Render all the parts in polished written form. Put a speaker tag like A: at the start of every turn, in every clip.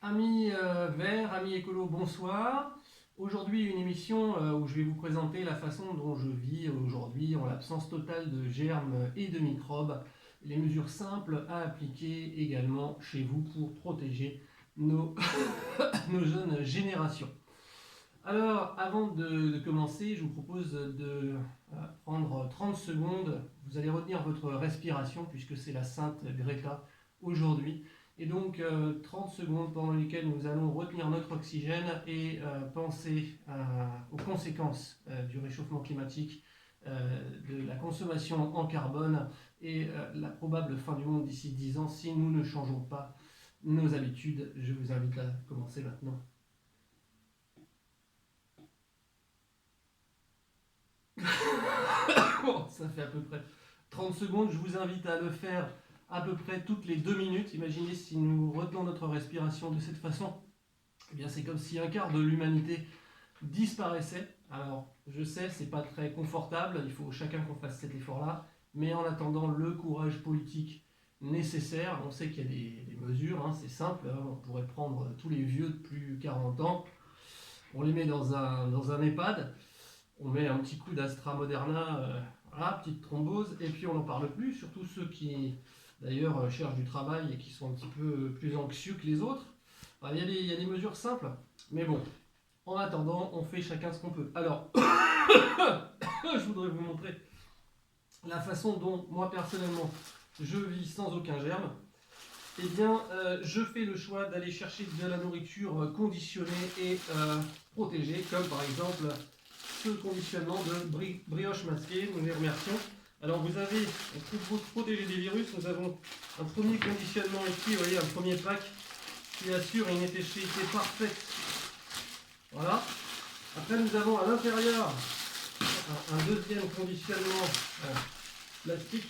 A: Amis verts, amis écolos, bonsoir. Aujourd'hui, une émission où je vais vous présenter la façon dont je vis aujourd'hui en l'absence totale de germes et de microbes. Les mesures simples à appliquer également chez vous pour protéger nos, nos jeunes générations. Alors, avant de commencer, je vous propose de prendre 30 secondes. Vous allez retenir votre respiration puisque c'est la sainte Greta aujourd'hui. Et donc 30 secondes pendant lesquelles nous allons retenir notre oxygène et penser aux conséquences du réchauffement climatique, de la consommation en carbone et la probable fin du monde d'ici 10 ans si nous ne changeons pas nos habitudes. Je vous invite à commencer maintenant. Bon, ça fait à peu près 30 secondes. Je vous invite à le faire à peu près toutes les 2 minutes. Imaginez si nous retenons notre respiration de cette façon. Eh bien, c'est comme si un quart de l'humanité disparaissait. Alors, je sais, c'est pas très confortable. Il faut chacun qu'on fasse cet effort-là. Mais en attendant le courage politique nécessaire, on sait qu'il y a des mesures. Hein, c'est simple. Hein, on pourrait prendre tous les vieux de plus de 40 ans. On les met dans un EHPAD. On met un petit coup d'Astra Moderna, voilà, petite thrombose, et puis on n'en parle plus, surtout ceux qui d'ailleurs cherchent du travail et qui sont un petit peu plus anxieux que les autres. Enfin, il y a des mesures simples, mais bon, en attendant, on fait chacun ce qu'on peut. Alors, je voudrais vous montrer la façon dont moi personnellement je vis sans aucun germe. Eh bien, je fais le choix d'aller chercher de la nourriture conditionnée et protégée, comme par exemple ce conditionnement de brioche masquée. Nous les remercions. Alors vous avez, pour protéger des virus, nous avons un premier conditionnement ici, vous voyez, un premier pack qui assure une étanchéité parfaite. Voilà. Après nous avons à l'intérieur un deuxième conditionnement plastique.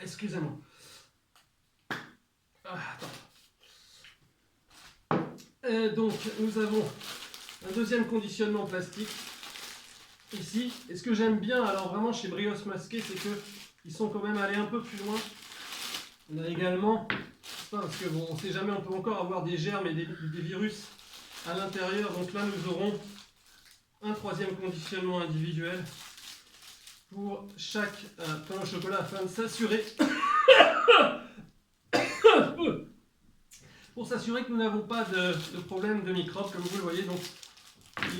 A: Excusez-moi. Donc nous avons un deuxième conditionnement plastique ici. Et ce que j'aime bien alors vraiment chez Brioche Masquée, c'est qu'ils sont quand même allés un peu plus loin. On a également, parce que bon, on ne sait jamais, on peut encore avoir des germes et des virus à l'intérieur. Donc là nous aurons un troisième conditionnement individuel pour chaque pain au chocolat afin de s'assurer que nous n'avons pas de problème de microbes, comme vous le voyez. Donc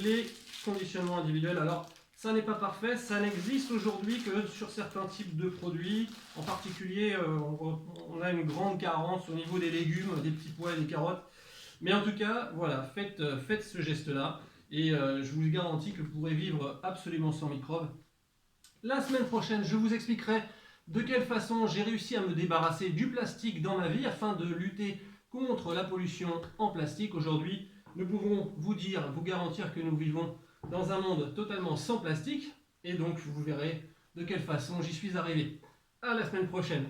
A: les conditionnements individuels, alors ça n'est pas parfait, ça n'existe aujourd'hui que sur certains types de produits. En particulier, on a une grande carence au niveau des légumes, des petits pois et des carottes. Mais en tout cas, voilà, faites ce geste-là et je vous garantis que vous pourrez vivre absolument sans microbes. La semaine prochaine, je vous expliquerai de quelle façon j'ai réussi à me débarrasser du plastique dans ma vie afin de lutter contre la pollution en plastique. Aujourd'hui, nous pouvons vous garantir que nous vivons dans un monde totalement sans plastique. Et donc, vous verrez de quelle façon j'y suis arrivé. À la semaine prochaine.